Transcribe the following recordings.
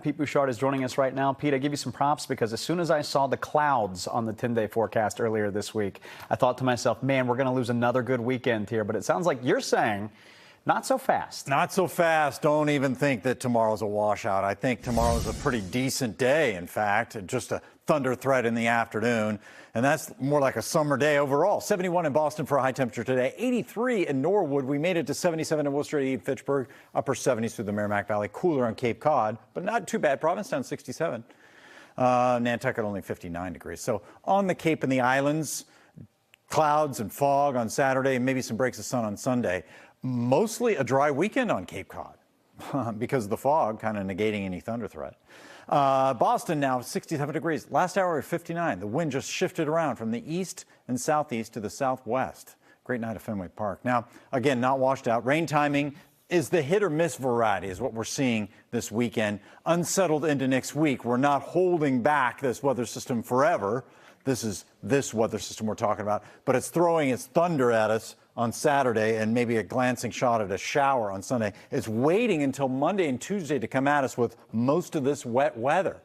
Pete Bouchard is joining us right now. Pete, I give you some props because as soon as I saw the clouds on the 10-day forecast earlier this week, I thought to myself, man, we're going to lose another good weekend here. But it sounds like you're saying not so fast. Not so fast. Don't even think that tomorrow's a washout. I think tomorrow's a pretty decent day, in fact, just a thunder threat in the afternoon. And that's more like a summer day overall. 71 in Boston for a high temperature today. 83 in Norwood. We made it to 77 in Worcester, 80 in Fitchburg. Upper 70s through the Merrimack Valley. Cooler on Cape Cod, but not too bad. Provincetown 67. Nantucket only 59 degrees. So on the Cape and the islands, clouds and fog on Saturday, maybe some breaks of sun on Sunday. Mostly a dry weekend on Cape Cod because of the fog kind of negating any thunder threat. Boston now 67 degrees. Last hour at 59. The wind just shifted around from the east and southeast to the southwest. Great night at Fenway Park. Now, again, not washed out. Rain timing is the hit or miss variety is what we're seeing this weekend. Unsettled into next week. We're not holding back this weather system forever. This is this weather system we're talking about, but it's throwing its thunder at us on Saturday and maybe a glancing shot at a shower on Sunday. It's waiting until Monday and Tuesday to come at us with most of this wet weather.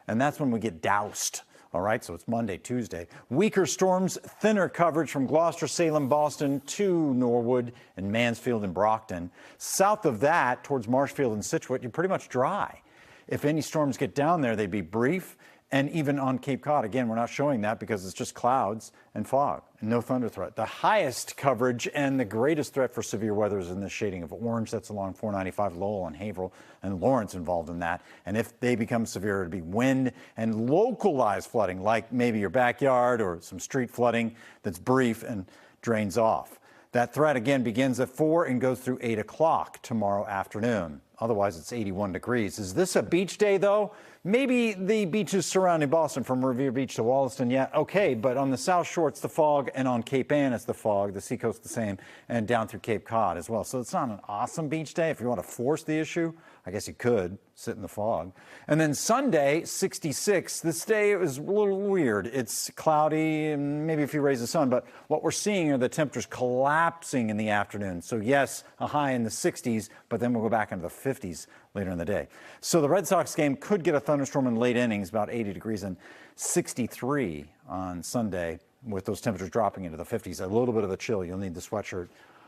And that's when we get doused. All right, so it's Monday, Tuesday. Weaker storms, thinner coverage from Gloucester, Salem, Boston to Norwood and Mansfield and Brockton. South of that, towards Marshfield and Scituate, you're pretty much dry. If any storms get down there, they'd be brief. And even on Cape Cod, again, we're not showing that because it's just clouds and fog and no thunder threat. The highest coverage and the greatest threat for severe weather is in the shading of orange. That's along 495 Lowell and Haverhill and Lawrence involved in that. And if they become severe, it'd be wind and localized flooding, like maybe your backyard or some street flooding that's brief and drains off. That threat, again, begins at 4 and goes through 8 o'clock tomorrow afternoon. Otherwise, it's 81 degrees. Is this a beach day, though? Maybe the beaches surrounding Boston from Revere Beach to Wollaston, yeah, okay. But on the South Shore, it's the fog, and on Cape Ann, it's the fog. The seacoast, the same, and down through Cape Cod as well. So it's not an awesome beach day. If you want to force the issue, I guess you could sit in the fog. And then Sunday, 66. This day is a little weird. It's cloudy and maybe a few rays of sun, but what we're seeing are the temperatures collapsing in the afternoon. So yes, a high in the 60s, but then we'll go back into the 50s later in the day. So the Red Sox game could get a thunderstorm in late innings, about 80 degrees and 63 on Sunday, with those temperatures dropping into the 50s. A little bit of a chill. You'll need the sweatshirt.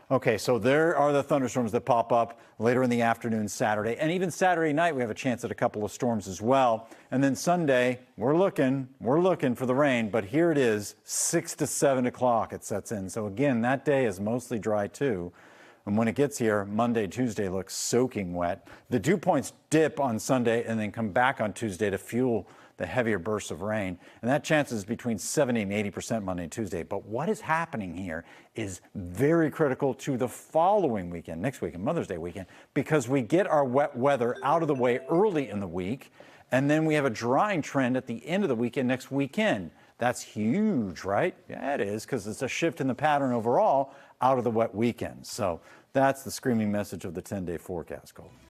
Okay, so there are the thunderstorms that pop up later in the afternoon Saturday. And even Saturday night, we have a chance at a couple of storms as well. And then Sunday, we're looking for the rain. But here it is, 6 to 7 o'clock it sets in. So again, that day is mostly dry too. And when it gets here, Monday, Tuesday looks soaking wet. The dew points dip on Sunday and then come back on Tuesday to fuel the heavier bursts of rain. And that chance is between 70 and 80% Monday and Tuesday. But what is happening here is very critical to the following weekend, next weekend, Mother's Day weekend, because we get our wet weather out of the way early in the week, and then we have a drying trend at the end of the weekend next weekend. That's huge, right? Yeah, it is, because it's a shift in the pattern overall out of the wet weekend. So that's the screaming message of the 10-day forecast, Cole.